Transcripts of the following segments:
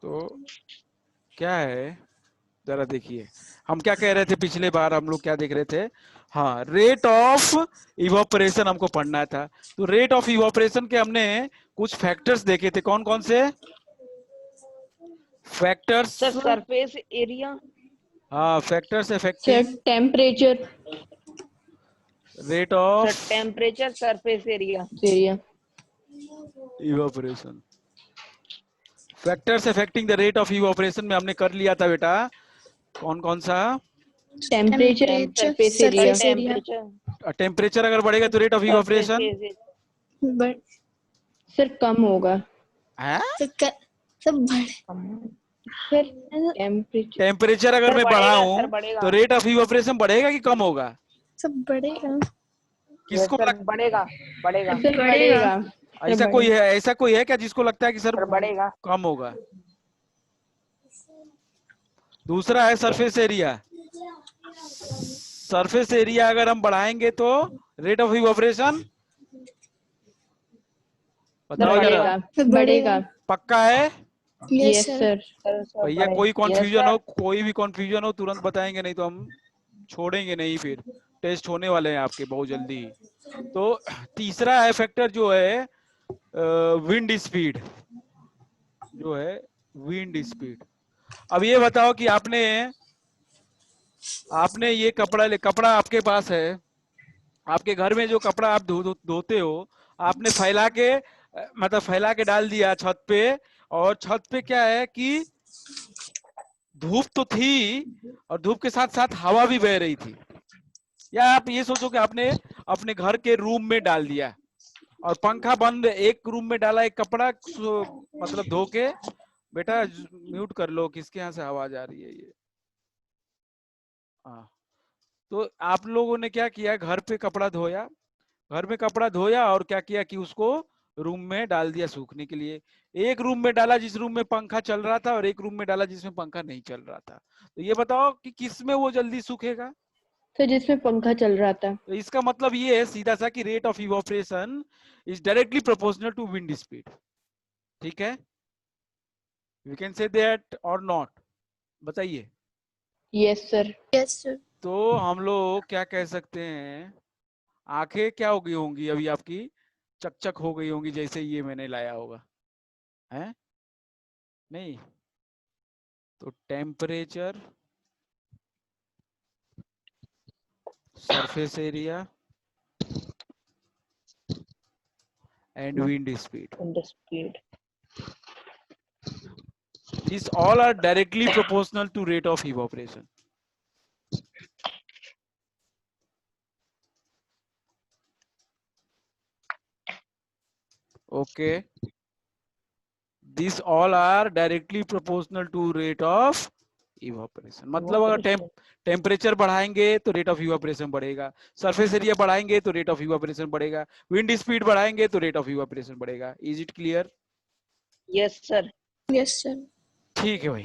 तो क्या है, जरा देखिए, हम क्या कह रहे थे पिछले बार, हम लोग क्या देख रहे थे, हाँ, रेट ऑफ इवापोरेशन हमको पढ़ना था। तो रेट ऑफ इवापोरेशन के हमने कुछ फैक्टर्स देखे थे, कौन कौन से फैक्टर्स? सर सरफेस एरिया, हाँ, factors sir affecting temperature rate sir of temperature, surface area, area, evaporation. Factors affecting the rate of evaporation में हमने कर लिया था बेटा, कौन कौन सा? Temperature, surface area, temperature, temperature अगर बढ़ेगा तो rate of surface evaporation area, sir कम होगा। है। सब सर टेम्परेचर टेम्परेचर अगर सर मैं बढ़ेगा, बढ़ाऊं सर बढ़ेगा, तो रेट ऑफ इवापोरेशन बढ़ेगा कि कम होगा? सब बढ़ेगा। किसको सर लग... बढ़ेगा, बढ़ेगा, सर बढ़ेगा। ऐसा कोई है क्या जिसको लगता है कि सर सर बढ़ेगा, कम होगा? दूसरा है सरफेस एरिया। सरफेस एरिया अगर हम बढ़ाएंगे तो रेट ऑफ इवापोरेशन बताओ जरा, बढ़ेगा। पक्का है? Yes sir. भैया बढ़ेगा। कोई यस कंफ्यूजन सर, हो, कोई भी कंफ्यूजन हो तुरंत बताएंगे, नहीं तो हम छोड़ेंगे नहीं, फिर टेस्ट होने वाले हैं आपके बहुत जल्दी। तो तीसरा है फैक्टर जो है विंड स्पीड, जो है विंड स्पीड। अब ये बताओ कि आपने आपने ये कपड़ा आपके पास है, आपके घर में जो कपड़ा आप धोते हो, आपने फैला के मतलब फैला के डाल दिया छत पे, और छत पे क्या है कि धूप तो थी और धूप के साथ साथ हवा भी बह रही थी। या आप ये सोचो कि आपने अपने घर के रूम में डाल दिया और पंखा बंद, एक रूम में डाला एक कपड़ा मतलब धो के, बेटा म्यूट कर लो, किसके यहाँ से आवाज आ रही है ये? हाँ, तो आप लोगों ने क्या किया, घर पे कपड़ा धोया, घर में कपड़ा धोया और क्या किया कि उसको रूम में डाल दिया सूखने के लिए। एक रूम में डाला जिस रूम में पंखा चल रहा था, और एक रूम में डाला जिसमें पंखा नहीं चल रहा था। तो ये बताओ कि किस में वो जल्दी सूखेगा? तो जिसमें पंखा चल रहा था। तो इसका मतलब ये है सीधा सा कि rate of evaporation is directly proportional to wind speed. ठीक है, we can say that or not, बताइए। Yes sir. Yes sir. तो हम लोग क्या कह सकते हैं, आंखें क्या हो गई होंगी अभी आपकी, चकचक हो गई होंगी जैसे ये मैंने लाया होगा, है नहीं? तो temperature, surface area and wind speed, speed, these all are directly proportional to rate of evaporation. Okay, these all are directly proportional to rate of evaporation. मतलब अगर टेम्परेचर बढ़ाएंगे तो रेट ऑफ इवापोरेशन बढ़ेगा, सरफेस एरिया बढ़ाएंगे तो rate of evaporation बढ़ेगा, wind speed बढ़ाएंगे तो रेट ऑफ इवापोरेशन बढ़ेगा। Is it clear? Yes sir, yes sir. ठीक है भाई,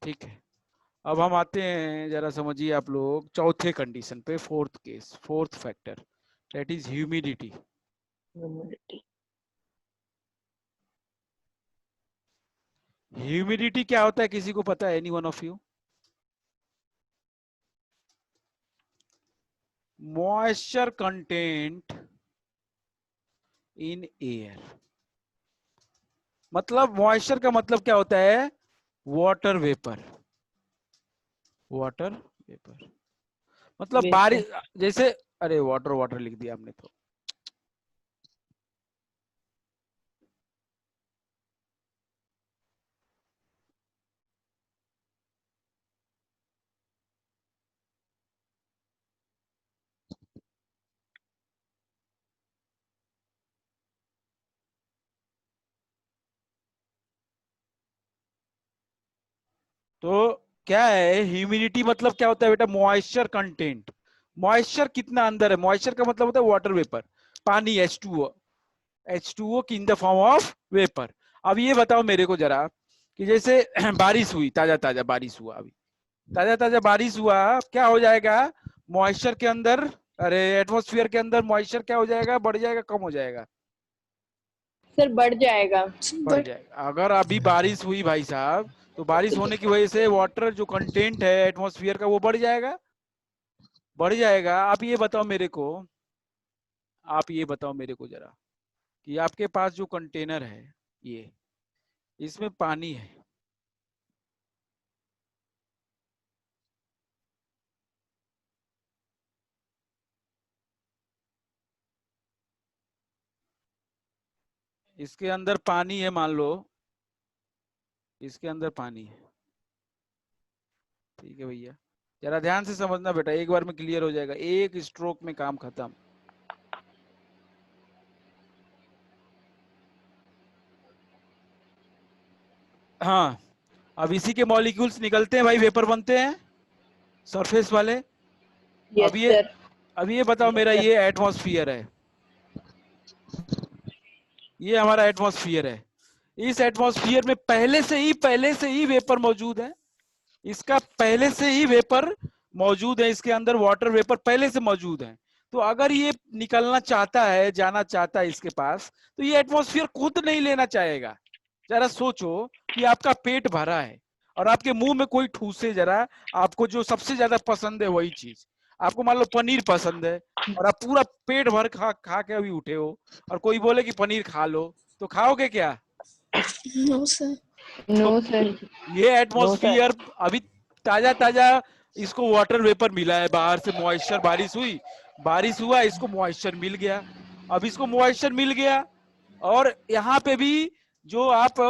ठीक है। अब हम आते हैं, जरा समझिए आप लोग, चौथे कंडीशन पे, fourth case, fourth factor, that is humidity. Humidity क्या होता है, किसी को पता है? Any one of you? Moisture content in air. मतलब मॉइस्चर का मतलब क्या होता है? वाटर वेपर, वाटर वेपर मतलब बारिश जैसे, अरे वाटर वाटर लिख दिया हमने तो। तो क्या है ह्यूमिडिटी, मतलब क्या होता है बेटा? Moisture content. मॉइस्चर कितना अंदर है? मॉइस्चर का मतलब होता है वाटर वेपर, पानी, H2O, H2O की in the form of vapour. अब ये बताओ मेरे को जरा कि जैसे बारिश हुई, ताजा ताजा बारिश हुआ, अभी ताजा ताजा बारिश हुआ, क्या हो जाएगा मॉइस्चर के अंदर? अरे एटमॉस्फेयर के अंदर मॉइस्चर क्या हो जाएगा? बढ़ जाएगा, कम हो जाएगा? सर बढ़ जाएगा। बढ़ जाएगा। अगर अभी बारिश हुई भाई साहब, तो बारिश होने की वजह से वाटर जो कंटेंट है एटमॉस्फेयर का वो बढ़ जाएगा, बढ़ जाएगा। आप ये बताओ मेरे को जरा कि आपके पास जो कंटेनर है ये, इसमें पानी है, इसके अंदर पानी है, मान लो इसके अंदर पानी है, ठीक है भैया, जरा ध्यान से समझना बेटा, एक बार में क्लियर हो जाएगा, एक स्ट्रोक में काम खत्म। हाँ, अब इसी के मॉलिक्यूल्स निकलते हैं भाई, वेपर बनते हैं सरफेस वाले। Yes sir. अब ये बताओ मेरा, ये एटमॉस्फियर है, ये हमारा एटमॉस्फियर है। इस एटमॉस्फियर में पहले से ही वेपर मौजूद है, इसका पहले से ही वेपर मौजूद है, इसके अंदर वाटर वेपर पहले से मौजूद है। तो अगर ये निकलना चाहता है, जाना चाहता है इसके पास, तो ये एटमॉस्फेयर खुद नहीं लेना चाहेगा। जरा सोचो कि आपका पेट भरा है और आपके मुंह में कोई ठूसे, जरा आपको जो सबसे ज्यादा पसंद है वही चीज, आपको मान लो पनीर पसंद है और आप पूरा पेट भर खा के अभी उठे हो, और कोई बोले कि पनीर खा लो, तो खाओगे क्या? No sir. तो नो सर। ये एटमॉस्फियर अभी ताजा ताजा, इसको वाटर वेपर मिला है बाहर से, मॉइस्चर, बारिश हुआ, इसको मॉइस्चर मिल गया। अब इसको मॉइस्चर मिल गया और यहाँ पे भी जो आप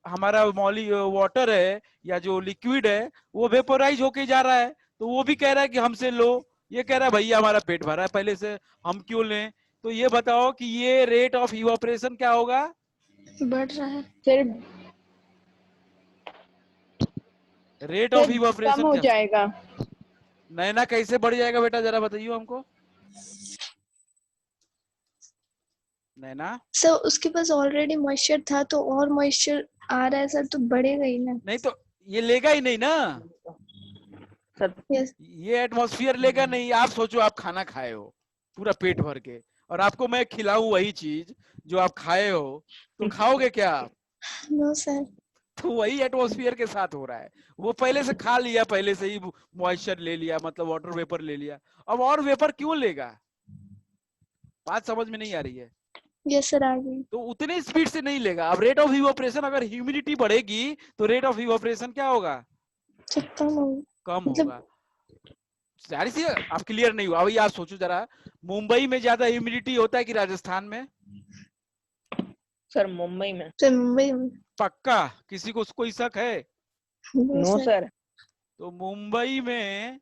हमारा मॉली वाटर है या जो लिक्विड है वो वेपोराइज होके जा रहा है, तो वो भी कह रहा है कि हमसे लो, ये कह रहा है भैया हमारा पेट भरा है पहले से, हम क्यों लें? तो ये बताओ कि ये रेट ऑफ इवापोरेशन क्या होगा? बढ़ रहा है sir. Rate of come evaporation हो क्या? जाएगा। नैना कैसे बढ़ जाएगा बेटा, जरा बताइए हमको नैना। सर उसके पास ऑलरेडी मॉइस्चर था तो और मॉइस्चर आ रहा है सर, तो बढ़ेगा ही ना। नहीं तो ये लेगा ही नहीं ना, सर यस। ये एटमॉस्फेयर लेगा नहीं। आप सोचो, आप खाना खाए हो पूरा पेट भर के, और आपको मैं खिलाऊं वही चीज जो आप खाए हो, तो खाओगे क्या आप? No sir. तो वही एटमॉस्फेयर के साथ हो रहा है, वो पहले से खा लिया, पहले से ही मॉइस्चर ले लिया, मतलब वाटर वेपर ले लिया, अब और वेपर क्यों लेगा? बात समझ में नहीं आ रही है? यस सर, आ गई। तो उतने स्पीड से नहीं लेगा। अब रेट ऑफ इवापोरेशन, अगर ह्यूमिडिटी बढ़ेगी तो रेट ऑफ इवापोरेशन क्या होगा? सर कम हो, कम मतलब होगा। जाहिर सी आप क्लियर नहीं हुआ। अभी आप सोचो जरा, मुंबई में ज्यादा ह्यूमिडिटी होता है कि राजस्थान में? सर मुंबई में। सर मुंबई में। पक्का? किसी को कोई शक है? No sir. तो मुंबई में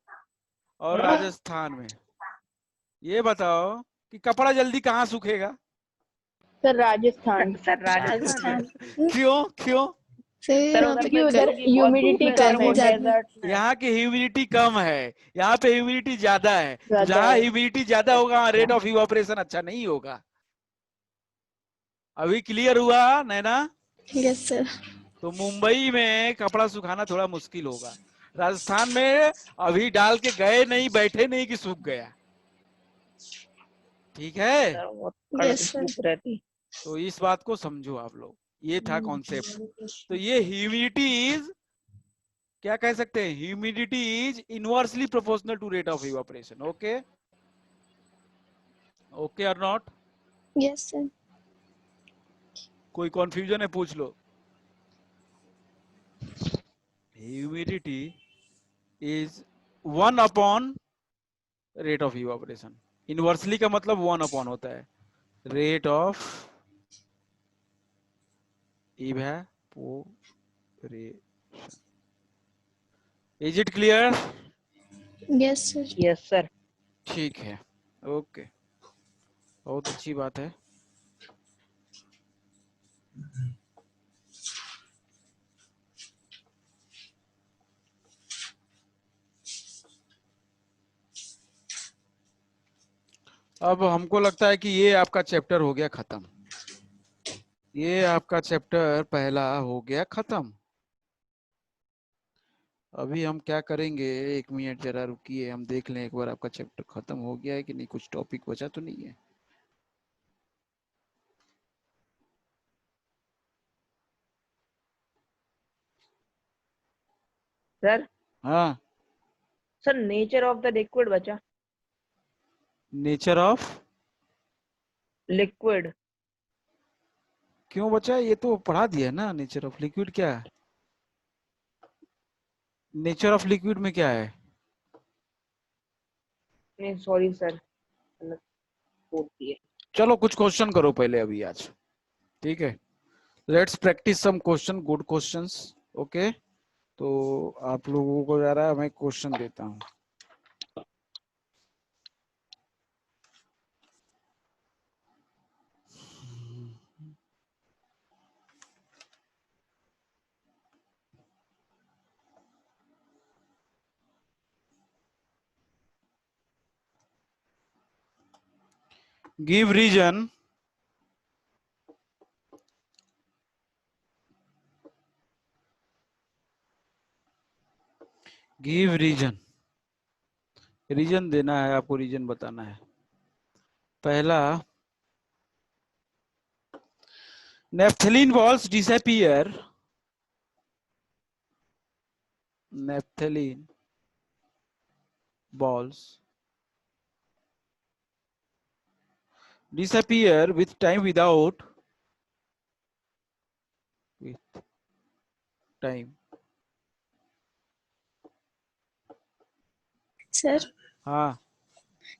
और राजस्थान में, ये बताओ कि कपड़ा जल्दी कहाँ सूखेगा? सर राजस्थान। सर राजस्थान। क्यों क्यों? सर सर क्योंकि उधर ह्यूमिडिटी कम है। डेजर्ट में। यहाँ की ह्यूमिडिटी कम है, यहाँ पे ह्यूमिडिटी ज्यादा है। तो ज्यादा जहाँ है। ह्यूमिडिटी ज्यादा होगा अच्छा। रेट ऑफ इवापोरेशन अच्छा नहीं होगा। अभी क्लियर हुआ नैना? Yes sir. तो मुंबई में कपड़ा सुखाना थोड़ा मुश्किल होगा, राजस्थान में अभी डाल के गए नहीं, बैठे नहीं कि सूख गया। ठीक है, सर वो कड़क यस सर। धूप रहती। तो इस बात को समझो आप लोग, ये था कॉन्सेप्ट। तो ये ह्यूमिडिटी इज, क्या कह सकते हैं, humidity is inversely proportional to rate of evaporation. Okay, okay और नॉट? Yes sir. कोई कंफ्यूजन है पूछ लो। Humidity is 1 upon rate of evaporation. Inversely का मतलब 1 अपॉन होता है rate of evaporation. Is it clear? Yes sir. Yes sir. ठीक है, ओके, बहुत अच्छी बात है। अब हमको लगता है कि ये आपका चैप्टर हो गया खत्म, ये आपका चैप्टर पहला हो गया खत्म। अभी हम क्या करेंगे, 1 मिनट जरा रुकिए, हम देख लें एक बार आपका चैप्टर खत्म हो गया है कि नहीं, कुछ टॉपिक बचा तो नहीं है। सर हाँ, sir nature of the liquid बचा। Nature of liquid. क्यों बचा? ये तो पढ़ा दिया ना, नेचर ऑफ लिक्विड क्या है? नेचर ऑफ लिक्विड में क्या है? नहीं सॉरी सर, गलत बोल दिया। चलो कुछ क्वेश्चन करो पहले अभी आज, ठीक है? Let's practise some question, good questions. Okay, तो आप लोगों को जरा मैं क्वेश्चन देता हूँ। Give reason give reason, reason देना है आपको, रीजन बताना है। पहला, naphthalene balls disappear, naphthalene balls disappear with time with time। Sir हाँ,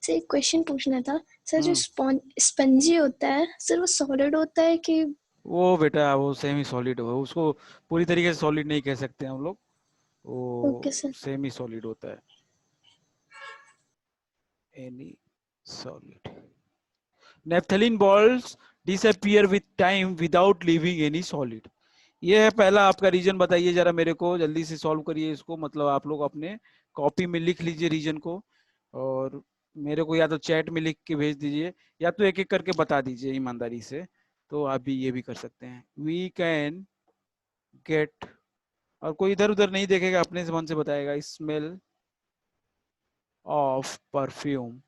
सर एक क्वेश्चन पूछना था सर। जो स्पंजी होता है सर, वो सॉलिड होता है कि? वो बेटा वो सेमी सॉलिड हो, उसको पूरी तरीके से सॉलिड नहीं कह सकते हम लोग, ओके वो सर। सेमी सॉलिड होता है। Any solid, naphthalene balls disappear with time without leaving any solid. ये है पहला आपका रीजन। बताइए जरा मेरे को, जल्दी से सॉल्व करिए इसको, मतलब आप लोग अपने कॉपी में लिख लीजिए रीजन को, और मेरे को या तो चैट में लिख के भेज दीजिए, या तो एक एक करके बता दीजिए ईमानदारी से। तो आप भी ये भी कर सकते हैं। वी कैन गेट, और कोई इधर उधर नहीं देखेगा, अपने से मन से बताएगा। Smell of perfume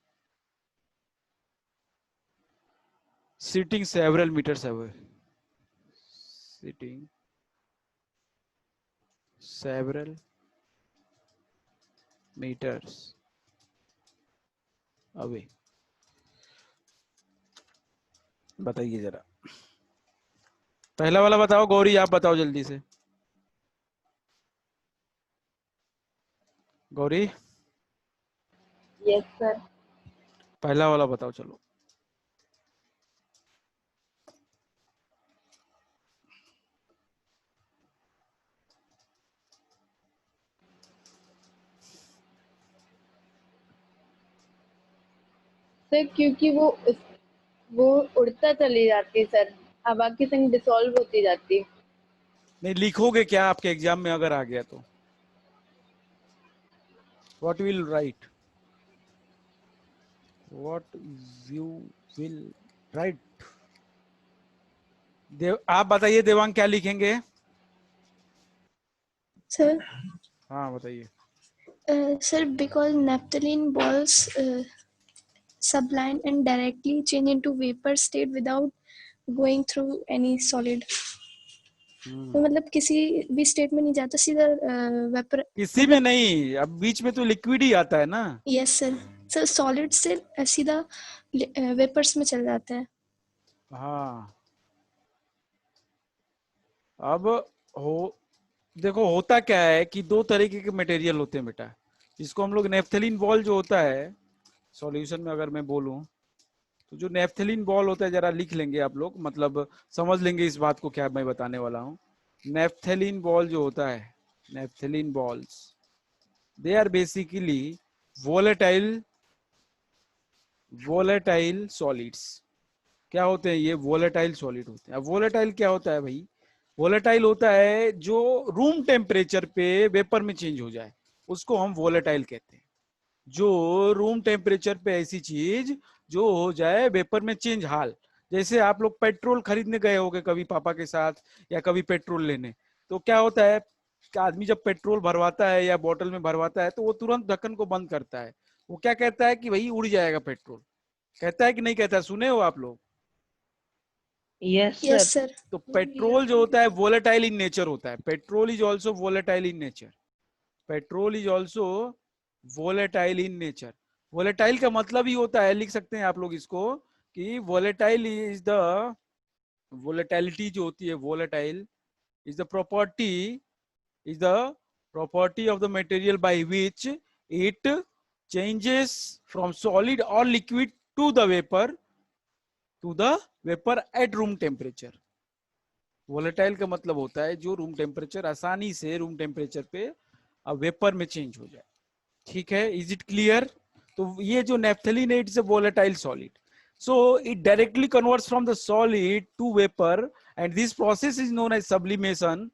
sitting several metres away, sitting several meters away। बताइए जरा, पहला वाला बताओ। गौरी आप बताओ जल्दी से। Gauri yes sir. पहला वाला बताओ चलो। सर क्योंकि वो उड़ता चली जाती है सर, हवा के संग डिसॉल्व होती जाती है। नहीं लिखोगे क्या आपके एग्जाम में अगर आ गया तो? What will write, what you will write? Dev, आप बताइए देवांग क्या लिखेंगे? सर हाँ बताइए। Sir because naphthalene balls sublime and directly change into vapor state without going through any solid। तो मतलब किसी भी स्टेट में नहीं जाता, सीधा वेपर। किसी में नहीं, अब बीच में तो लिक्विड ही आता है ना। Yes sir. सर सॉलिड से सीधा वेपर्स में चल जाता है। हाँ, अब हो, देखो होता क्या है कि दो तरीके के मटेरियल होते हैं बेटा, जिसको हम लोग नेफ्थलीन बॉल जो होता है, सॉल्यूशन में अगर मैं बोलूं तो जो नेफ्थलीन बॉल होता है, जरा लिख लेंगे आप लोग, मतलब समझ लेंगे इस बात को क्या मैं बताने वाला हूं। नेफ्थलीन बॉल जो होता है, naphthalene balls, they are basically volatile, volatile solids. क्या होते हैं ये? वोलेटाइल सॉलिड होते हैं। अब वोलेटाइल क्या होता है भाई? वोलेटाइल होता है जो रूम टेम्परेचर पे वेपर में चेंज हो जाए, उसको हम वोलेटाइल कहते हैं। जो रूम टेम्परेचर पे ऐसी चीज जो हो जाए वेपर में चेंज। हाल जैसे आप लोग पेट्रोल खरीदने गए होंगे कभी पापा के साथ, या कभी पेट्रोल लेने, तो क्या होता है कि आदमी जब पेट्रोल भरवाता है या बोतल में भरवाता है तो वो तुरंत ढक्कन को बंद करता है। वो क्या कहता है कि भाई उड़ जाएगा पेट्रोल, कहता है कि नहीं कहता? सुने हो आप लोग? Yes yes sir. सर। तो पेट्रोल जो होता है वोलेटाइल इन नेचर होता है। Petrol is also volatile in nature. Petrol is also volatile in nature. Volatile का मतलब ही होता है, लिख सकते हैं आप लोग इसको, कि वोलेटाइल इज द, वोलेटिलिटी जो होती है, volatile is the property, is the property of the material by which it changes from solid or liquid to the vapor at room temperature। Volatile का मतलब होता है जो रूम टेम्परेचर, आसानी से रूम टेम्परेचर पे वेपर में चेंज हो जाए। ठीक है, इज इट क्लियर? तो ये जो नेफ्थलीन है, it's a volatile solid, so it directly converts from the solid to vapor and this process is known as sublimation।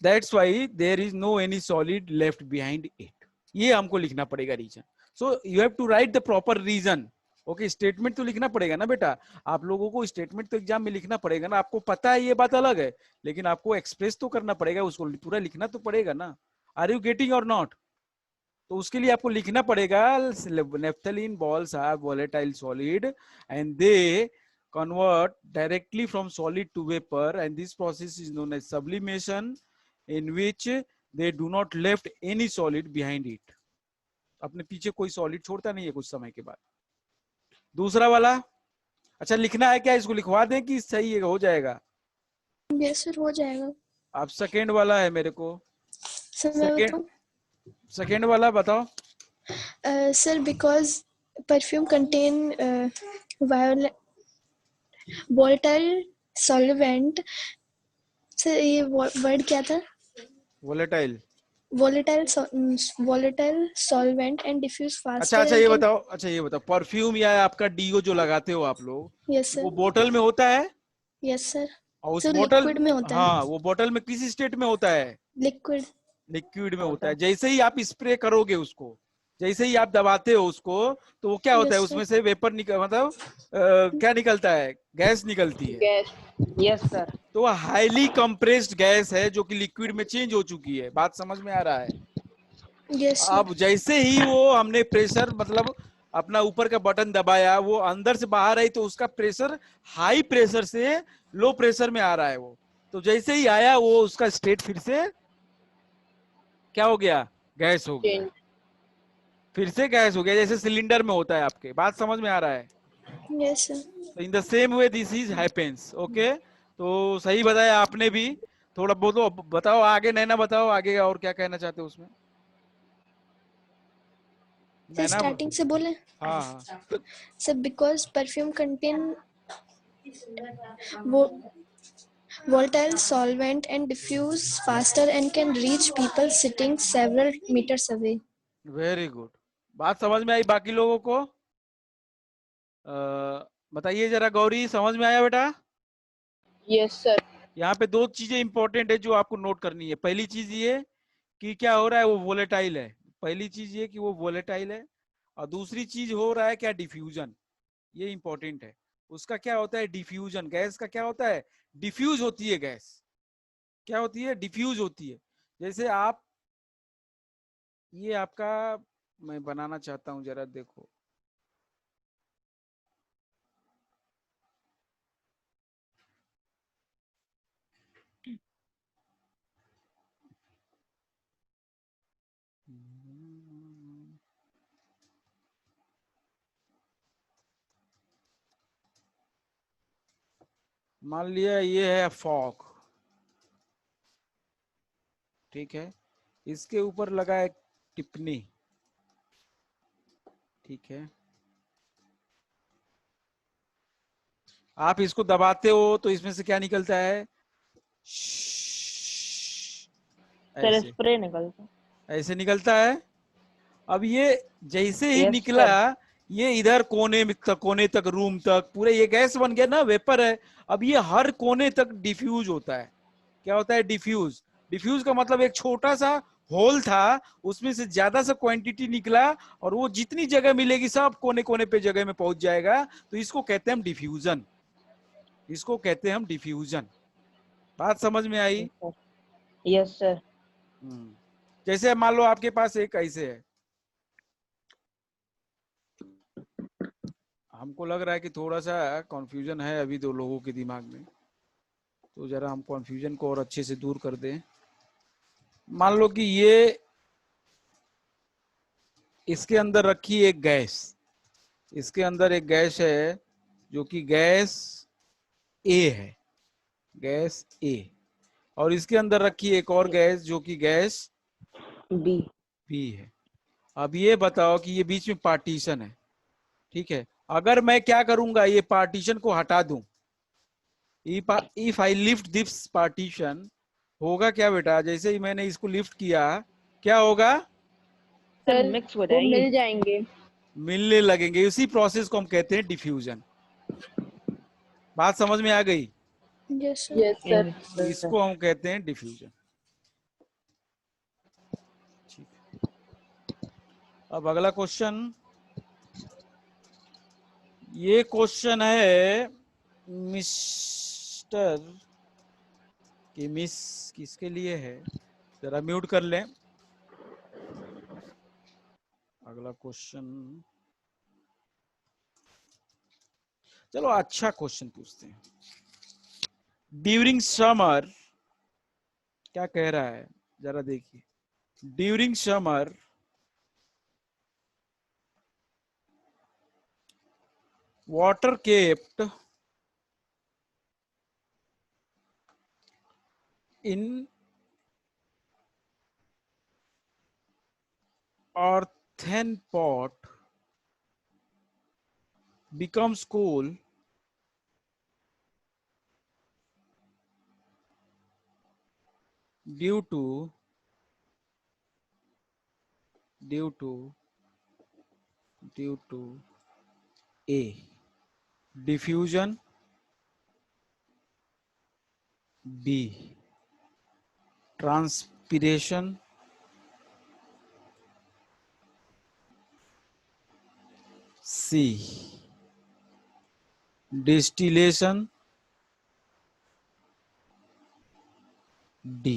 That's why there is no any solid left behind it। ये हमको लिखना पड़ेगा reason. So you have to write the proper reason। Okay, statement तो लिखना पड़ेगा ना बेटा, आप लोगों को स्टेटमेंट तो एग्जाम में लिखना पड़ेगा ना। आपको पता है ये बात अलग है, लेकिन आपको एक्सप्रेस तो करना पड़ेगा, उसको पूरा लिखना तो पड़ेगा ना। आर यू गेटिंग और नॉट? तो उसके लिए आपको लिखना पड़ेगा, naphthalene balls are volatile solid and they convert directly from solid to vapor and this process is known as sublimation in which they do not left any solid behind it। अपने पीछे कोई solid छोड़ता नहीं है कुछ समय के बाद। दूसरा वाला, अच्छा लिखना है क्या? इसको लिखवा दें कि सही है, हो जाएगा? यस सर, हो जाएगा। आप सेकेंड वाला है मेरे को, सर मैं बताऊं? सेकेंड वाला बताओ। Sir because perfume contain volatile solvent। Sir ये वर्ड क्या था? Volatile. volatile solvent and diffuse faster अच्छा and ये can। बताओ, परफ्यूम या आपका डीओ जो लगाते हो आप लोग, यस वो सर। बोतल में होता है? Yes sir. और उस सर बोतल, लिक्विड में होता है। हाँ, वो बोतल में किस स्टेट में होता है? लिक्विड। लिक्विड में होता है। जैसे ही आप स्प्रे करोगे उसको, जैसे ही आप दबाते हो उसको, तो वो क्या होता है, यस उसमें सर। से वेपर मतलब क्या निकलता है? गैस निकलती है। गैस। Yes sir. तो हाईली कंप्रेस्ड गैस है जो कि लिक्विड में चेंज हो चुकी है। बात समझ में आ रहा है? Yes sir. अब जैसे ही वो हमने प्रेशर मतलब अपना ऊपर का बटन दबाया, वो अंदर से बाहर आई, तो उसका प्रेशर हाई प्रेशर से लो प्रेशर में आ रहा है वो। तो जैसे ही आया वो, उसका स्टेट फिर से क्या हो गया? गैस हो गया। चेंज। फिर से गैस हो गया, जैसे सिलेंडर में होता है आपके। बात समझ में आ रहा है? Yes sir. तो in the same way this is happens. Okay, तो सही बताया आपने भी। थोड़ा बोलो, बताओ आगे, नैना बताओ आगे और क्या कहना चाहते हो उसमें। सर नैना, स्टार्टिंग से बोले? हाँ हाँ। Sir because perfume contain volatile solvent and diffuse faster and can reach people sitting several meters away। Very good, बात समझ में आई बाकी लोगों को? बताइए जरा, गौरी समझ में आया बेटा? Yes sir. यहाँ पे दो चीजें इंपॉर्टेंट है जो आपको नोट करनी है। पहली चीज ये कि क्या हो रहा है, वो वोलेटाइल है। पहली चीज ये कि वो वोलेटाइल है, और दूसरी चीज हो रहा है क्या? डिफ्यूजन। ये इंपॉर्टेंट है। उसका क्या होता है? डिफ्यूजन। गैस का क्या होता है? डिफ्यूज होती है गैस। क्या होती है? डिफ्यूज होती है। जैसे आप, ये आपका, मैं बनाना चाहता हूं, जरा देखो। मान लिया ये है फॉग, ठीक है, इसके ऊपर लगा है टिप्पणी, ठीक है। आप इसको दबाते हो तो इसमें से क्या निकलता है? सर ऐसे, स्प्रे निकलता। ऐसे निकलता है। अब ये जैसे ही यस निकला, सर। ये इधर कोने तक रूम तक पूरे ये गैस बन गया ना, वेपर है। अब ये हर कोने तक डिफ्यूज होता है। क्या होता है? डिफ्यूज। डिफ्यूज का मतलब एक छोटा सा होल था, उसमें से ज्यादा सा क्वांटिटी निकला, और वो जितनी जगह मिलेगी सब कोने कोने पे जगह में पहुंच जाएगा। तो इसको कहते हैं हम डिफ्यूजन। इसको कहते हैं हम डिफ्यूजन। बात समझ में आई? Yes sir. जैसे मान लो आपके पास एक ऐसे है, हमको लग रहा है कि थोड़ा सा कंफ्यूजन है अभी दो लोगों के दिमाग में, तो जरा हम कंफ्यूजन को और अच्छे से दूर कर दें। मान लो कि ये इसके अंदर रखी एक गैस, इसके अंदर एक गैस है जो कि गैस ए है, गैस ए, और इसके अंदर रखी एक और गैस जो कि गैस बी। बी है। अब ये बताओ कि ये बीच में पार्टीशन है, ठीक है, अगर मैं क्या करूंगा, ये पार्टीशन को हटा दूं, if I lift this partition, होगा क्या बेटा, जैसे ही मैंने इसको लिफ्ट किया क्या होगा, सर सर मिक्स हो वो जाएगी। मिल जाएंगे। मिलने लगेंगे, इसी प्रोसेस को हम कहते हैं डिफ्यूजन। बात समझ में आ गई, Yes, sir. Yes sir. Yes, sir. इसको हम कहते हैं डिफ्यूजन। ठीक है, अब अगला क्वेश्चन, ये क्वेश्चन है मिस्टर कि मिस किसके लिए है, जरा म्यूट कर लें। अगला क्वेश्चन, चलो अच्छा क्वेश्चन पूछते हैं। ड्यूरिंग समर, क्या कह रहा है जरा देखिए, during summer water kept in earthen pot becomes cool due to due to due to A, diffusion, B, transpiration, C, distillation, D,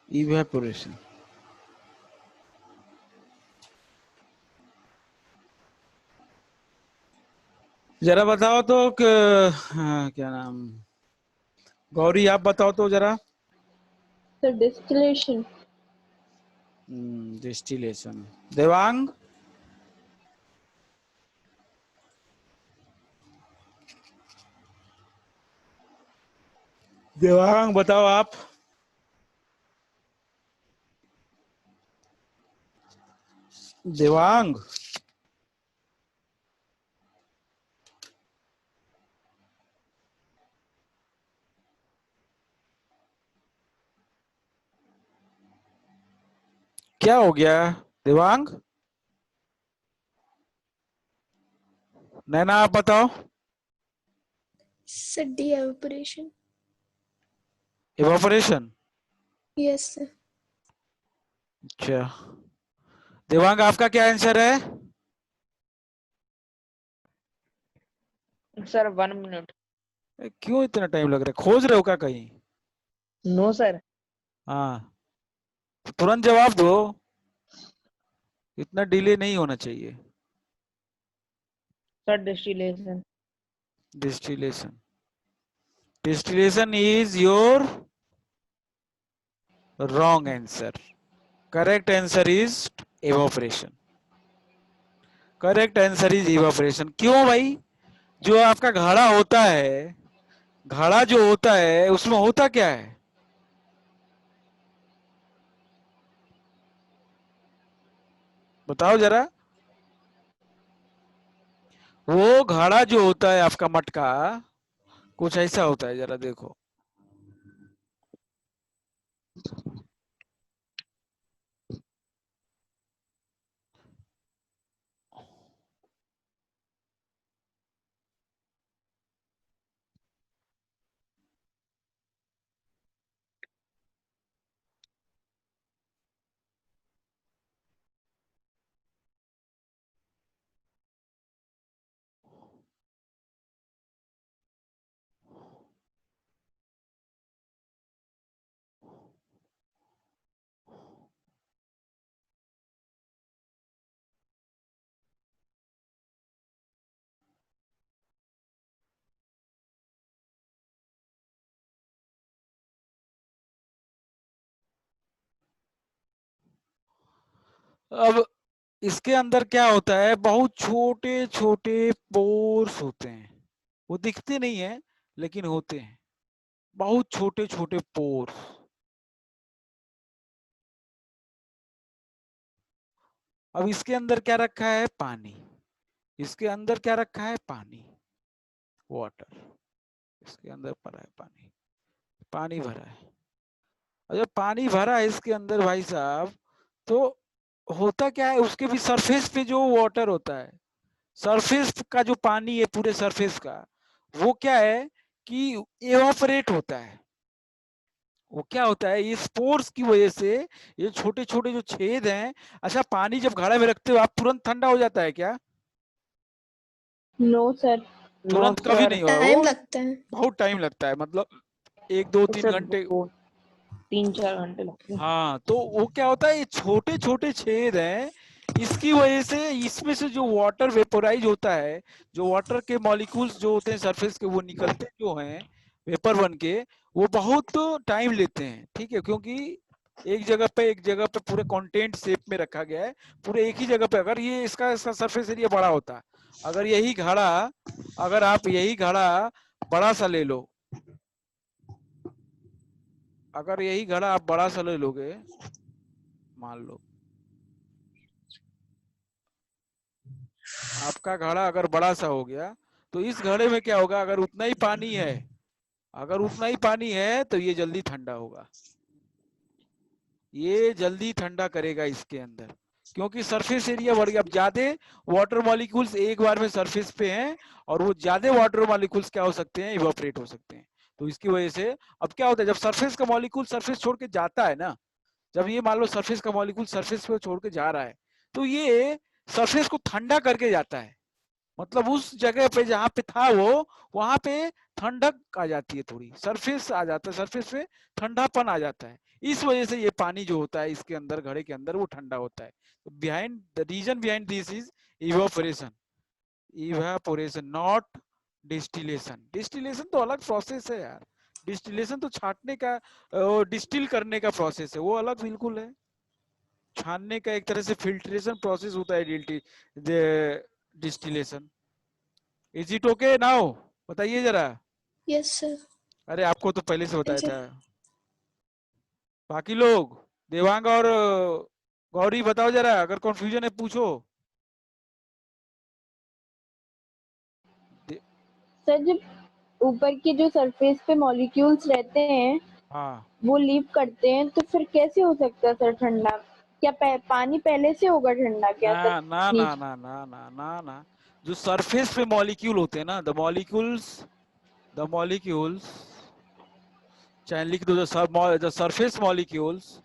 evaporation। जरा बताओ तो हाँ, क्या नाम, गौरी आप बताओ तो जरा। Sir distillation. Distillation. Devang, Devang बताओ आप। देवांग, क्या हो गया देवांग? नैना आप बताओ। Sir, de-evaporation. Evaporation. Yes, sir. अच्छा, देवांग आपका क्या आंसर है? Sir 1 minute. क्यों इतना टाइम लग रहा है, खोज रहे हो क्या कहीं? No sir. हाँ, तो तुरंत जवाब दो, इतना डिले नहीं होना चाहिए। Sir distillation. Distillation, distillation is your wrong answer. Correct answer is evaporation. Correct answer is evaporation. क्यों भाई? जो आपका घड़ा होता है, घड़ा जो होता है उसमें होता क्या है? बताओ जरा। वो घड़ा जो होता है आपका मटका, कुछ ऐसा होता है, जरा देखो। अब इसके अंदर क्या होता है, बहुत छोटे छोटे पोर्स होते हैं, वो दिखते नहीं है लेकिन होते हैं, बहुत छोटे छोटे पोर्स। अब इसके अंदर क्या रखा है, पानी। इसके अंदर क्या रखा है, पानी, वाटर। इसके अंदर भरा है पानी, पानी भरा है। और जब पानी भरा है इसके अंदर भाई साहब, तो होता क्या है, उसके भी सरफेस पे जो वाटर होता है, सरफेस का जो पानी है पूरे सरफेस का, वो क्या है कि एवापोरेट होता है। वो क्या होता है, ये स्पोर्स की वजह से, ये छोटे छोटे जो छेद हैं। अच्छा, पानी जब घड़ा में रखते हो आप, तुरंत ठंडा हो जाता है क्या? No sir. नो तुरंत कभी नहीं सर, होगा, टाइम वो लगता है। बहुत टाइम लगता है, मतलब 1 2 3 सर घंटे। वो 3-4 घंटे लगते हैं। हाँ, तो वो क्या होता है, ये छोटे छोटे छेद हैं, इसकी वजह से इसमें से जो वाटर वेपोराइज होता है, जो वाटर के मॉलिक्यूल्स जो होते हैं सरफेस के, वो निकलते जो हैं वेपर बन के, वो बहुत टाइम लेते हैं। ठीक है, क्योंकि एक जगह पे पूरे कंटेंट शेप में रखा गया है, पूरे एक ही जगह पे। अगर ये इसका सरफेस एरिया बड़ा होता, अगर यही घड़ा, अगर आप यही घड़ा बड़ा सा ले लो, अगर यही घड़ा आप बड़ा सा ले लोगे, मान लो आपका घड़ा अगर बड़ा सा हो गया, तो इस घड़े में क्या होगा, अगर उतना ही पानी है, अगर उतना ही पानी है तो ये जल्दी ठंडा होगा, ये जल्दी ठंडा करेगा इसके अंदर, क्योंकि सरफेस एरिया बढ़ गया। अब ज्यादा वाटर मॉलिक्यूल्स एक बार में सरफेस पे हैं, और वो ज्यादा वाटर मॉलिक्यूल्स क्या हो सकते हैं, इवापोरेट हो सकते हैं। तो इसकी वजह से अब क्या होता है, जब सरफेस का मॉलिक्यूल सरफेस छोड़ के जाता है ना, जब ये मान लो सरफेस का मॉलिक्यूल सरफेस पे छोड़ के जा रहा है, तो ये सरफेस को ठंडा करके जाता है। मतलब उस जगह पे जहां पे था वो, वहां पे ठंडक आ जाती है, थोड़ी सरफेस आ जाता है, सरफेस पे ठंडापन आ जाता है। इस वजह से ये पानी जो होता है इसके अंदर, घड़े के अंदर, वो ठंडा होता है। Behind the reason behind this is evaporation, evaporation not distillation. Distillation तो अलग प्रोसेस है यार, डिस्टिलेशन तो छाटने का, डिस्टिल करने का प्रोसेस है, वो अलग बिल्कुल है। छानने का एक तरह से फिल्ट्रेशन प्रोसेस होता है, distillation. Is it okay now? बताइए जरा। Yes sir. अरे आपको तो पहले से बताया जी। था। बाकी लोग, देवांग और गौरी, बताओ जरा, अगर कंफ्यूजन है पूछो। दे- सर जब ऊपर की जो सरफेस पे मॉलिक्यूल्स रहते हैं हाँ, वो लीव करते हैं तो फिर कैसे हो सकता है सर ठंडा? क्या पानी पहले से होगा ठंडा क्या ना सर? ना ना नीचे। ना ना ना ना ना, जो सरफेस पे मॉलिक्यूल होते हैं ना, द मॉलिक्यूल्स, चाहे लिख दो, the surface molecules,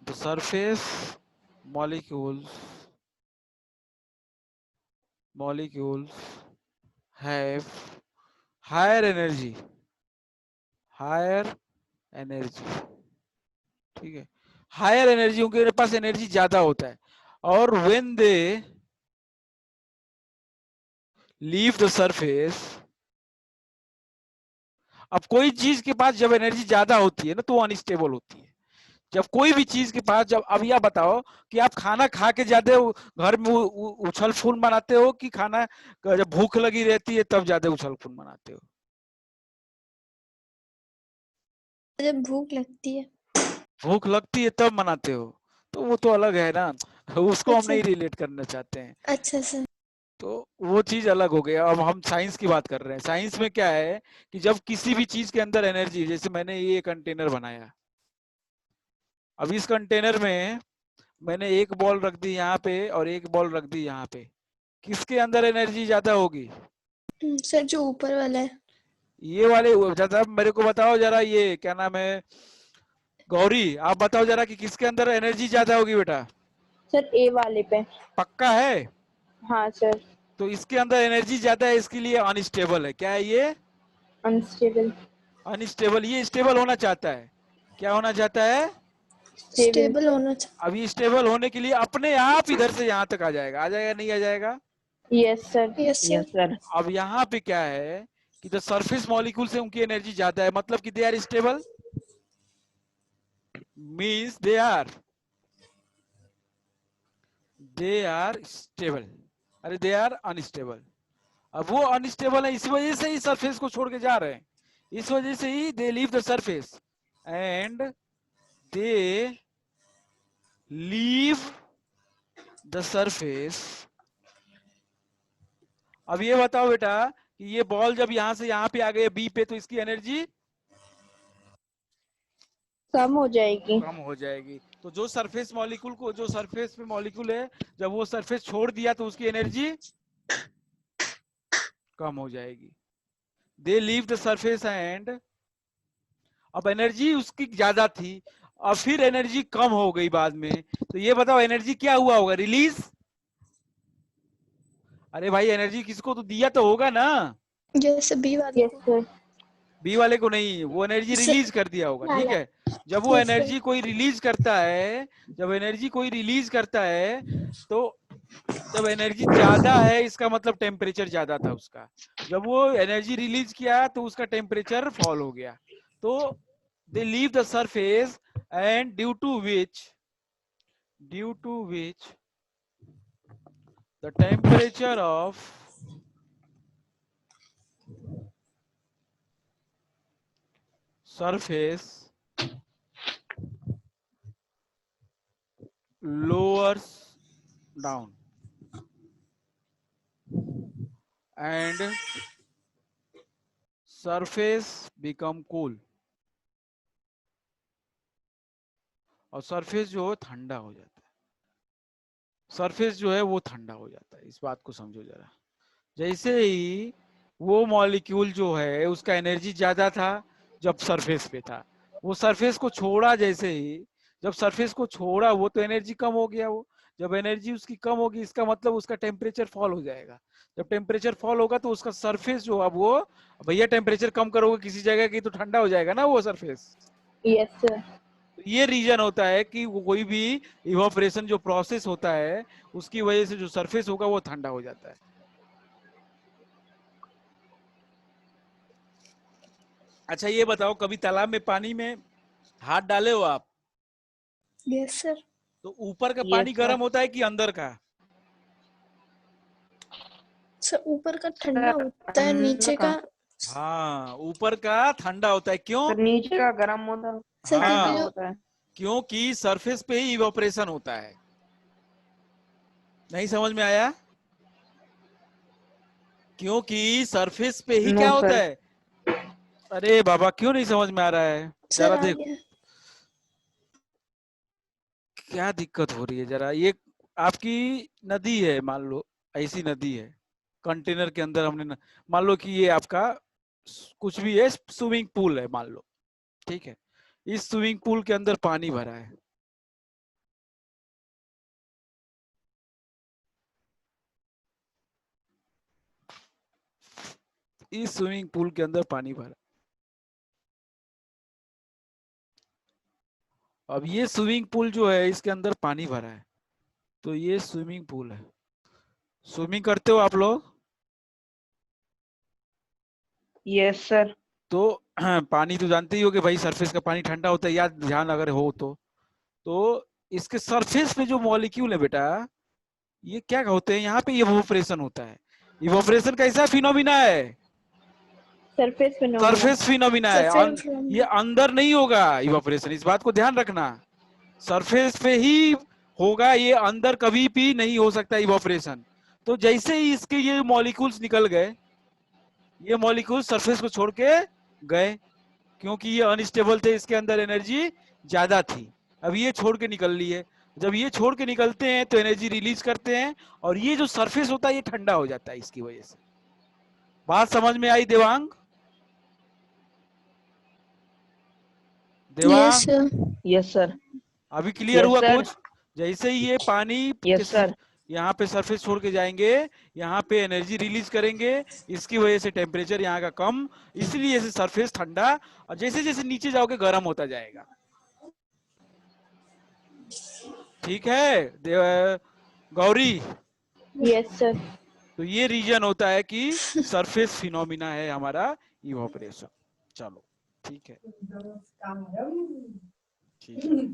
the surface molecules, molecules have higher energy, higher energy। ठीक है, हायर एनर्जी, उनके पास एनर्जी ज्यादा होता है। और when they leave the surface, अब कोई चीज के पास जब एनर्जी ज्यादा होती है ना, तो वो अनस्टेबल होती है। जब कोई भी चीज के पास, जब, अब यह बताओ कि आप खाना खा के ज्यादा घर में उछल फूल मनाते हो, कि खाना जब भूख लगी रहती है तब ज्यादा उछल फूल मनाते हो? जब भूख लगती है। भूख लगती है तब मनाते हो, तो वो तो अलग है ना, उसको हम अच्छा। नहीं रिलेट करना चाहते हैं। अच्छा सर। तो वो चीज अलग हो गया। अब हम साइंस की बात कर रहे हैं। साइंस में क्या है कि जब किसी भी चीज के अंदर एनर्जी, जैसे मैंने ये कंटेनर बनाया, अब इस कंटेनर में मैंने एक बॉल रख दी यहाँ पे और एक बॉल रख दी यहाँ पे, किसके अंदर एनर्जी ज्यादा होगी? सर जो ऊपर वाला है। ये वाले ज्यादा। मेरे को बताओ जरा, ये क्या नाम है, गौरी, आप बताओ जरा कि किसके अंदर एनर्जी ज्यादा होगी बेटा? सर ए वाले पे। पक्का है? हाँ सर। तो इसके अंदर एनर्जी ज्यादा है, इसके लिए अनस्टेबल है। क्या है ये? अनस्टेबल। अनस्टेबल। ये स्टेबल होना चाहता है, क्या होना चाहता है? स्टेबल। स्टेबल होना चाहिए। अभी स्टेबल होने के लिए अपने आप इधर से यहाँ तक आ जाएगा, आ जाएगा नहीं आ जाएगा? Yes sir. Yes yes sir. Sir. अब यहाँ पे क्या है कि द सरफेस मॉलिक्यूल से उनकी एनर्जी ज्यादा है, मतलब कि they are stable, means they are stable, अरे दे आर अनस्टेबल। अब वो अनस्टेबल है, इस वजह से ही सरफेस को छोड़ के जा रहे हैं, इस वजह से ही they leave the surface and they leave the surface. अब ये बताओ बेटा कि ये बॉल जब यहां से यहां पे आ गई बी पे, तो इसकी एनर्जी कम हो जाएगी। कम हो जाएगी। तो जो सरफेस मॉलिक्यूल को, जो सरफेस पे मॉलिक्यूल है, जब वो सरफेस छोड़ दिया तो उसकी एनर्जी कम हो जाएगी। दे लीव द सरफेस एंड, अब एनर्जी उसकी ज्यादा थी, अब फिर एनर्जी कम हो गई बाद में, तो ये बताओ एनर्जी क्या हुआ होगा, रिलीज? अरे भाई एनर्जी किसको तो दिया तो होगा ना, जैसे बी वाले यस को। सर। बी वाले को नहीं, वो एनर्जी रिलीज कर दिया होगा, ठीक है। जब वो Yes, sir. एनर्जी कोई रिलीज करता है, जब एनर्जी कोई रिलीज करता है, तो जब एनर्जी ज्यादा है इसका मतलब टेम्परेचर ज्यादा था उसका, जब वो एनर्जी रिलीज किया तो उसका टेम्परेचर फॉल हो गया। तो they leave the surface and due to which the temperature of surface lowers down and surface become cool, और सरफेस जो है ठंडा हो जाता है, सरफेस जो है वो ठंडा हो जाता है। इस बात को समझो जरा। जैसे ही वो मॉलिक्यूल जो है उसका एनर्जी ज्यादा था जब सरफेस पे था, वो सरफेस को छोड़ा, जैसे ही जब सरफेस को छोड़ा वो तो एनर्जी कम हो गया, वो जब एनर्जी उसकी कम होगी इसका मतलब उसका टेम्परेचर फॉल हो जाएगा। जब टेम्परेचर फॉल होगा तो उसका सरफेस जो, अब वो भैया टेम्परेचर कम करोगे किसी जगह की तो ठंडा हो जाएगा ना वो सरफेस। Yes sir. ये रीजन होता है कि वो कोई भी इवापोरेशन जो प्रोसेस होता है उसकी वजह से जो सरफेस होगा वो ठंडा हो जाता है। अच्छा ये बताओ, कभी तालाब में पानी में हाथ डाले हो आप, Yes, sir. तो ऊपर का यस पानी सर। गर्म होता है कि अंदर का? सर ऊपर का ठंडा होता है, नीचे का। हाँ, ऊपर का ठंडा होता है, क्यों? सर नीचे का गर्म होता है। सर हाँ, क्योंकि ठंडा जो होता है। क्योंकि सरफेस पे ही इवापोरेशन होता है। नहीं समझ में आया? क्योंकि सरफेस पे ही नो क्या होता सर। है? अरे बाबा क्यों नहीं समझ में आ रहा है? सर जरा आ देखो गया। क्या दिक्कत हो रही है जरा। ये आपकी नदी है, मान लो ऐसी नदी है, कंटेनर के अंदर हमने मान लो कि ये आपका कुछ भी है, स्विमिंग पूल है मान लो, ठीक है। इस स्विमिंग पूल के अंदर पानी भरा है, इस स्विमिंग पूल के अंदर पानी भरा। अब ये स्विमिंग पूल जो है इसके अंदर पानी भरा है, तो ये स्विमिंग पूल है। स्विमिंग करते हो आप लोग? Yes sir. तो पानी तो जानते ही हो कि भाई सरफेस का पानी ठंडा होता है, याद ध्यान अगर हो तो इसके सरफेस पे जो मॉलिक्यूल है बेटा, ये क्या होते हैं, यहाँ पे इवोपरेशन होता है। इवोपरेशन कैसा फिनोमिना है? Surface phenomena. सरफेस फिनोमिना है। सरफेस ये अंदर नहीं होगा इवोपरेशन, इस बात को ध्यान रखना। सरफेस पे ही होगा, ये अंदर कभी भी नहीं हो सकता इवोपरेशन। तो जैसे ही इसके ये मॉलिक्यूल्स निकल गए, ये मॉलिक्यूल सरफेस को छोड़ के गए, क्योंकि ये अनस्टेबल थे, इसके अंदर एनर्जी ज्यादा थी। अब ये छोड़ के निकल ली है, जब ये छोड़ के निकलते हैं तो एनर्जी रिलीज करते हैं, और ये जो सरफेस होता है ये ठंडा हो जाता है इसकी वजह से। बात समझ में आई Devang? Yes Devang sir. Yes sir. अभी क्लियर यस हुआ सर। कुछ? जैसे ही ये पानी के यस सर। यहाँ पे सरफेस छोड़ के जाएंगे, यहाँ पे एनर्जी रिलीज करेंगे, इसकी वजह से टेम्परेचर यहाँ का कम, इसलिए से सरफेस ठंडा, और जैसे जैसे नीचे जाओगे गर्म होता जाएगा। ठीक है गौरी? Yes sir. तो ये रीजन होता है कि सरफेस फिनोमिना है हमारा इवोपरेशन। चलो ठीक है, ठीक है।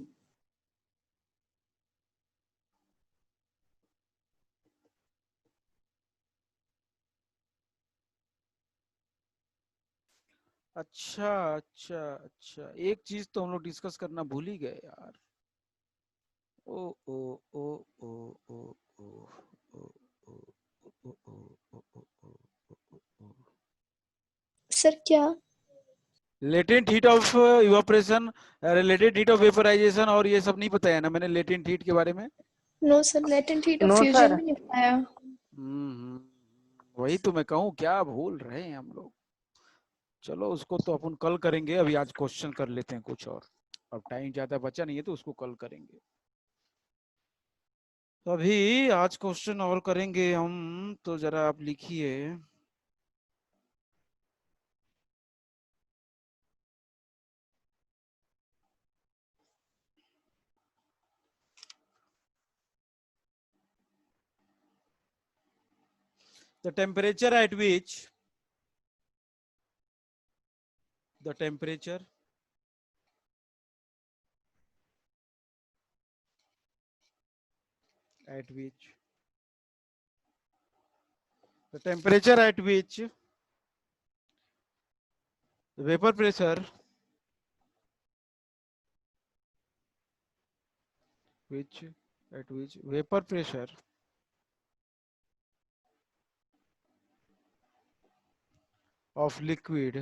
अच्छा अच्छा अच्छा, एक चीज तो हम लोग डिस्कस करना भूल ही गए यार। ओ ओ ओ ओ ओ ओ ओ ओ ओ ओ ओ ओ ओ। सर क्या? Latent heat of evaporation, latent heat of vaporisation, और ये सब नहीं बताया ना मैंने लेटेंट हीट के बारे में। No sir, latent heat of no fusion sir. भी नहीं बताया। वही तो मैं कहूँ, क्या भूल रहे हैं हम लोग। चलो उसको तो अपन कल करेंगे, अभी आज क्वेश्चन कर लेते हैं कुछ और। अब टाइम ज्यादा बचा नहीं है तो उसको कल करेंगे। तो अभी आज क्वेश्चन और करेंगे हम, तो जरा आप लिखिए। The temperature at which the temperature at which the temperature at which the vapor pressure which at which vapor pressure of liquid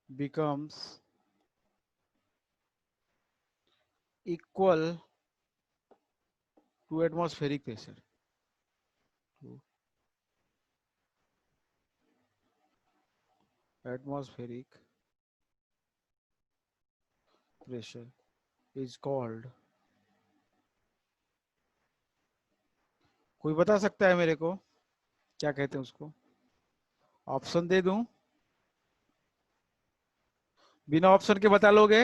becomes equal to atmospheric pressure. To atmospheric pressure is called, कोई बता सकता है मेरे को क्या कहते हैं उसको? ऑप्शन दे दूं? बिना ऑप्शन के बता लोगे?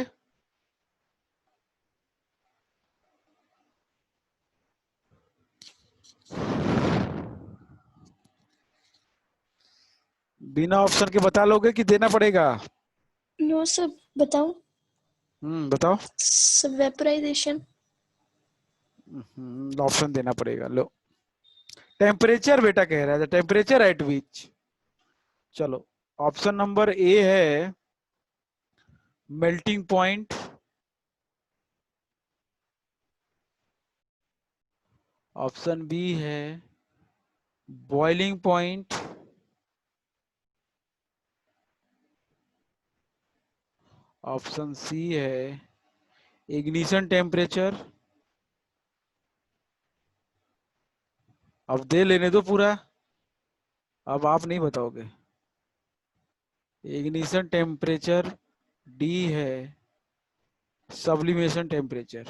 बिना ऑप्शन के बता लोगे कि देना पड़ेगा? नो सर, बताओ। बताओ। Sir vaporisation. ऑप्शन देना पड़ेगा, लो। टेम्परेचर बेटा कह रहा है, टेम्परेचर एट विच। चलो, ऑप्शन नंबर ए है मेल्टिंग पॉइंट, ऑप्शन बी है बॉइलिंग पॉइंट, ऑप्शन सी है इग्निशन टेम्परेचर। अब दे लेने दो पूरा, अब आप नहीं बताओगे। इग्निशन टेम्परेचर, डी है सब्लिमेशन टेम्परेचर।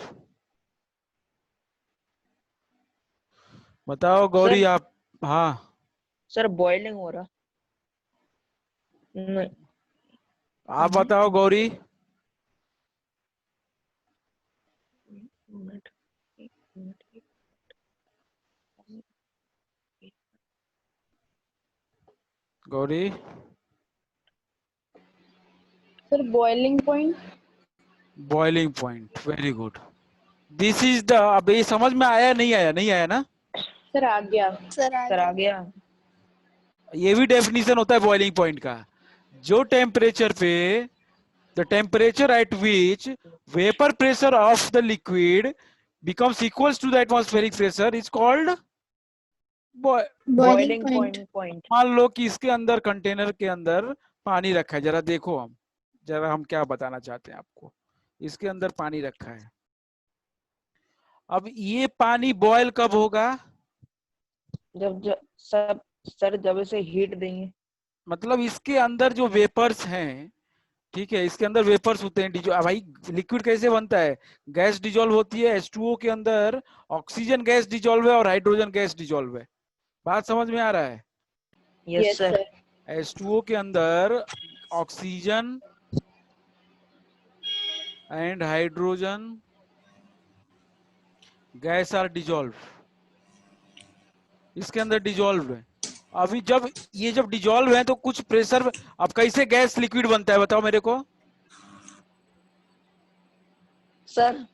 बताओ गौरी सर आप। हाँ, सर बॉइलिंग हो रहा। नहीं। आप बताओ गौरी। मिनट, एक minute, Gauri, sir boiling point. Boiling point, very good. This is the, अब ये समझ में आया नहीं आया? नहीं आया ना? सर आ गया। सर सर आ गया। ये भी डेफिनेशन होता है बॉइलिंग पॉइंट का। जो टेम्परेचर पे, the temperature at which vapour pressure of the liquid becomes equals to the atmospheric pressure is called boiling boiling point. Point. मान लो कि इसके अंदर, कंटेनर के अंदर पानी रखा है, जरा देखो हम, जरा हम क्या बताना चाहते हैं आपको। इसके अंदर पानी रखा है, अब ये पानी बॉयल कब होगा? जब सब सर जब इसे हीट देंगे। मतलब इसके अंदर जो वेपर्स हैं, ठीक है, इसके अंदर वेपर्स होते हैं। भाई लिक्विड कैसे बनता है? गैस डिजोल्व होती है, H2O के अंदर ऑक्सीजन गैस डिजोल्व है और हाइड्रोजन गैस डिजोल्व है। बात समझ में आ रहा है? Yes yes sir. Sir. H2O के अंदर oxygen and hydrogen gas are dissolve, इसके अंदर डिजोल्व है। अभी जब ये जब डिजोल्व है तो कुछ प्रेशर, अब कैसे गैस लिक्विड बनता है बताओ मेरे को? सर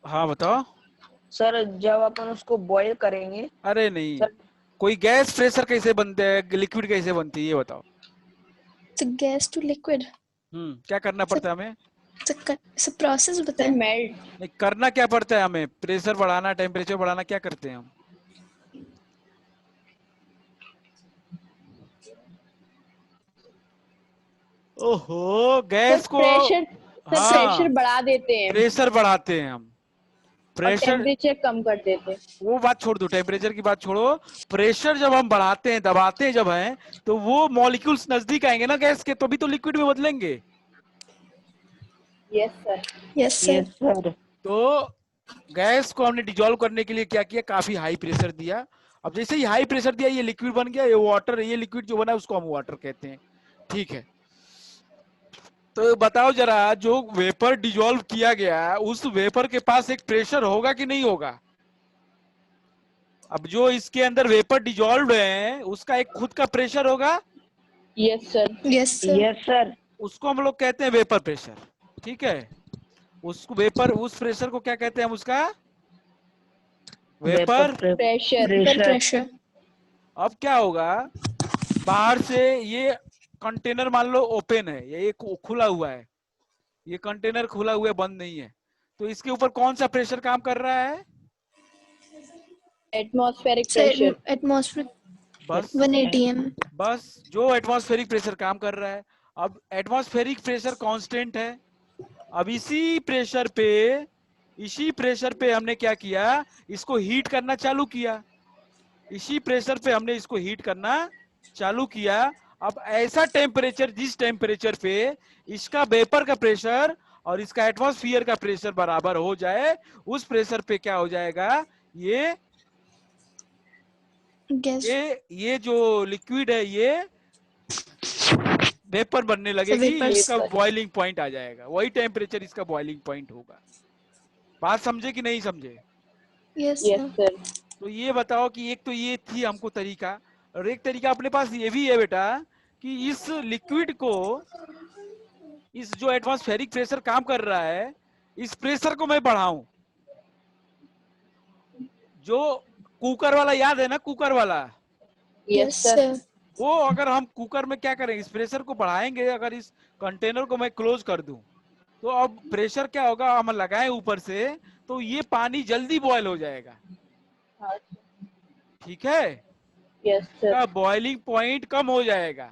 हाँ बताओ। सर जब अपन उसको बॉईल करेंगे। अरे नहीं, सर कोई गैस प्रेशर कैसे बनते हैं, लिक्विड कैसे बनती है, ये बताओ। So gas to liquid. क्या करना पड़ता है हमें? So process सर बताएं. मेल्ट। नहीं, करना क्या पड़ता है हमें? प्रेशर बढ़ाना, टेम्परेचर बढ़ाना, क्या करते हैं हम? ओहो, गैस को। प्रेशर, सर हाँ, प्रेशर बढ़ा देते हैं प्रेशर बढ़ाते हैं हम। और प्रेशर, टेम्परेचर कम कर देते हैं। वो बात छोड़ दो, टेम्परेचर की बात छोड़ो। प्रेशर जब हम बढ़ाते हैं, दबाते हैं जब हैं, तो वो मॉलिक्यूल्स नजदीक आएंगे ना गैस के, तभी तो लिक्विड में बदलेंगे। Yes sir. Yes, sir. Yes sir. तो गैस को हमने डिजोल्व करने के लिए क्या किया, काफी हाई प्रेशर दिया। अब जैसे ही हाई प्रेशर दिया, ये लिक्विड बन गया, ये वाटर, ये लिक्विड जो बना उसको हम वाटर कहते हैं। ठीक है, तो बताओ जरा, जो वेपर डिजोल्व किया गया, उस वेपर के पास एक प्रेशर होगा कि नहीं होगा? अब जो इसके अंदर वेपर डिजोल्व है, उसका एक खुद का प्रेशर होगा। Yes sir. Yes, sir. Yes sir. उसको हम लोग कहते हैं वेपर प्रेशर। ठीक है, उसको वेपर, उस प्रेशर को क्या कहते हैं हम उसका? Vapour. Pressure. Vapor pressure. pressure. अब क्या होगा, बाहर से ये कंटेनर मान लो ओपन है, ये खुला हुआ है, ये कंटेनर खुला हुआ है, बंद नहीं है, तो इसके ऊपर कौन सा प्रेशर काम कर रहा है? Atmospheric Sir, pressure. atmosphere बस, 180 m. बस जो एटमॉस्फेरिक प्रेशर काम कर रहा है। अब एटमॉस्फेरिक प्रेशर कांस्टेंट है। अब इसी प्रेशर पे हमने क्या किया, इसको हीट करना चालू किया। इसी प्रेशर पे हमने इसको हीट करना चालू किया। अब ऐसा टेम्परेचर, जिस टेम्परेचर पे इसका वेपर का प्रेशर और इसका एटमॉस्फेयर का प्रेशर बराबर हो जाए, उस प्रेशर पे क्या हो जाएगा, ये Gas. ये जो लिक्विड है, ये वेपर बनने लगेगी, vapors. इसका बॉइलिंग पॉइंट आ जाएगा, वही टेम्परेचर इसका बॉइलिंग पॉइंट होगा। बात समझे कि नहीं समझे? Yes, yes sir. सर। तो ये बताओ कि एक तो ये थी हमको तरीका, और एक तरीका अपने पास ये भी है बेटा, कि इस लिक्विड को, इस जो एटमॉस्फेरिक प्रेशर काम कर रहा है, इस प्रेशर को मैं बढ़ाऊं। जो कुकर वाला याद है ना, कुकर वाला, यस Yes, सर। sir. वो अगर हम कुकर में क्या करेंगे, इस प्रेशर को बढ़ाएंगे, अगर इस कंटेनर को मैं क्लोज कर दूं, तो अब प्रेशर क्या होगा, हम लगाएं ऊपर से, तो ये पानी जल्दी बॉयल हो जाएगा। ठीक है, यस सर। इसका बॉइलिंग पॉइंट कम हो जाएगा।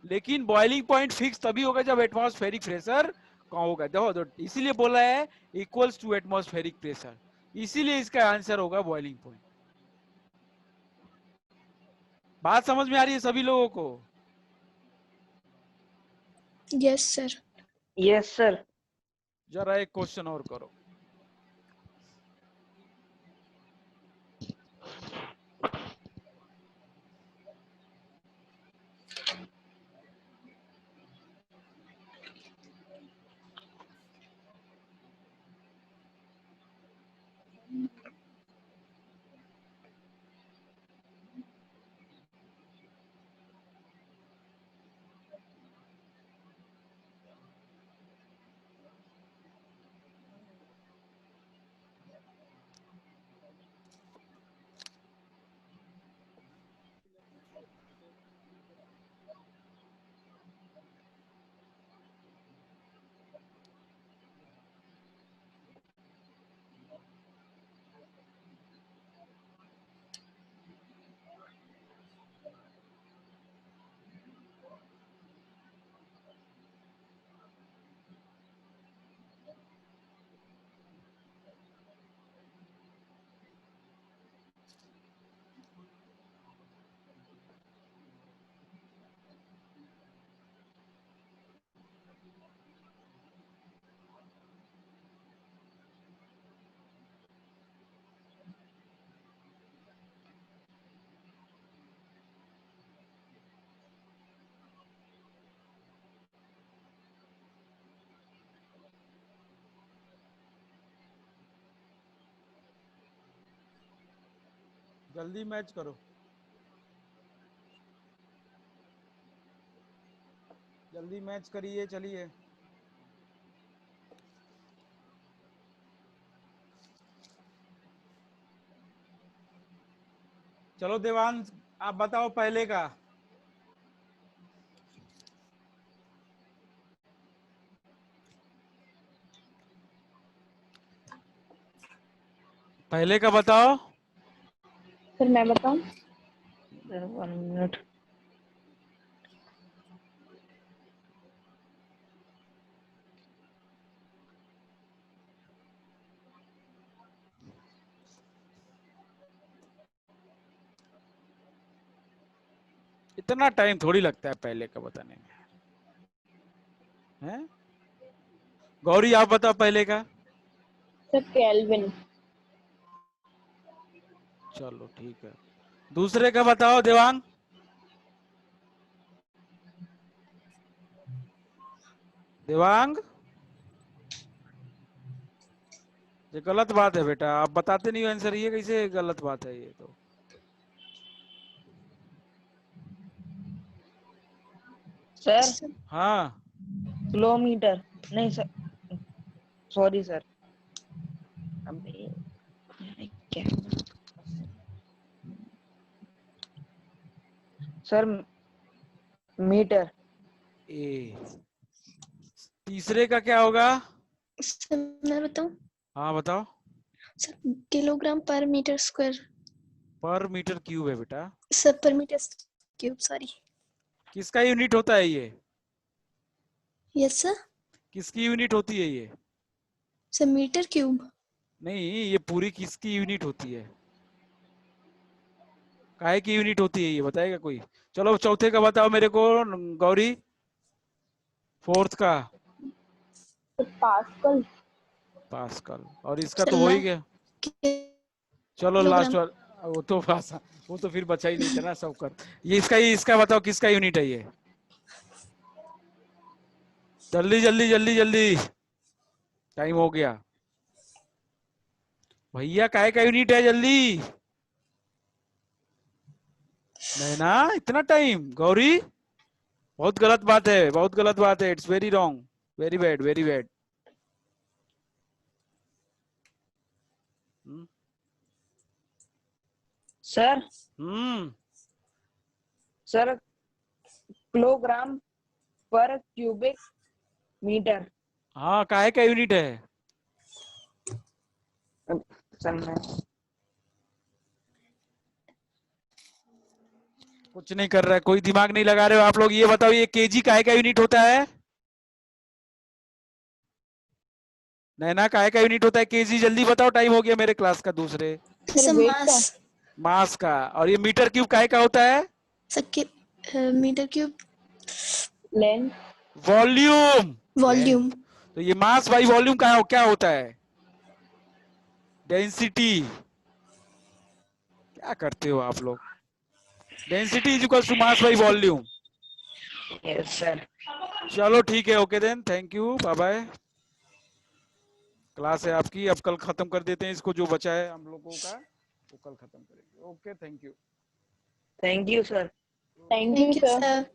लेकिन बॉइलिंग पॉइंट फिक्स तभी होगा जब एटमॉस्फेरिक प्रेशर कम होगा। देखो, इसीलिए बोला है इक्वल्स टू एटमॉस्फेरिक प्रेशर, इसीलिए इसका आंसर होगा बॉइलिंग पॉइंट। बात समझ में आ रही है सभी लोगों को? Yes, sir. Yes sir. जरा एक क्वेश्चन और करो। जल्दी मैच करो, जल्दी मैच करिए, चलिए। चलो देवांश आप बताओ पहले का। पहले का बताओ। सर मैं बताऊं? Sir 1 minute. इतना टाइम थोड़ी लगता है पहले का बताने में, हैं? गौरी आप बताओ पहले का। Sir kelvin. चलो ठीक है। दूसरे का बताओ देवांग। देवांग ये गलत बात है बेटा, आप बताते नहीं हो आंसर, ये कैसे गलत बात है ये तो। सर हाँ किलोमीटर नहीं सर, सॉरी सर। अबे क्या सर, मीटर। ए। तीसरे का क्या होगा? सर मैं बताऊं? हाँ बताओ। सर किलोग्राम पर मीटर स्क्वायर। पर मीटर क्यूब है बेटा। सर पर मीटर क्यूब, सॉरी। किसका यूनिट होता है ये? Yes sir. किसकी यूनिट होती है ये? Sir metre cube. नहीं, ये पूरी किसकी यूनिट होती है? काहे की यूनिट होती है ये बताएगा कोई? चलो चौथे का बताओ मेरे को गौरी। फोर्थ का। Sir pascal. पास्कल। और इसका सर तो हो ही लाख गया। चलो लास्ट किलोग्राम। वाला वो तो वो तो फिर बचा ही नहीं था ना सबका। ये इसका बताओ किसका यूनिट है ये? जल्दी जल्दी जल्दी जल्दी, टाइम हो गया भैया। काहे का यूनिट है जल्दी? नहीं ना, इतना टाइम गौरी, बहुत गलत बात है, बहुत गलत बात है। It's very wrong, very bad, very bad. Sir hmm. Sir kilogram पर क्यूबिक मीटर। हाँ काहे का यूनिट है? सर मैं कुछ नहीं कर रहा है, कोई दिमाग नहीं लगा रहे हो आप लोग। ये बताओ ये केजी काहे का यूनिट होता है? नैना काहे का यूनिट होता है केजी? जल्दी बताओ, टाइम हो गया मेरे क्लास का दूसरे। सर वेट का। मास। मास का। और ये मीटर क्यूब काहे का होता है? Sir metre cube. Length. Volume. Volume. तो ये मास बाई वॉल्यूम का क्या होता है? डेंसिटी। क्या करते हो आप लोग? Density is equal to mass by volume. Yes sir. चलो ठीक है, okay then, thank you, bye bye. Class है आपकी, अब कल खत्म कर देते हैं इसको, जो बचा है हम लोगों का वो कल खत्म करेंगे। Okay thank you. Thank you sir. Thank you thank you sir. Sir.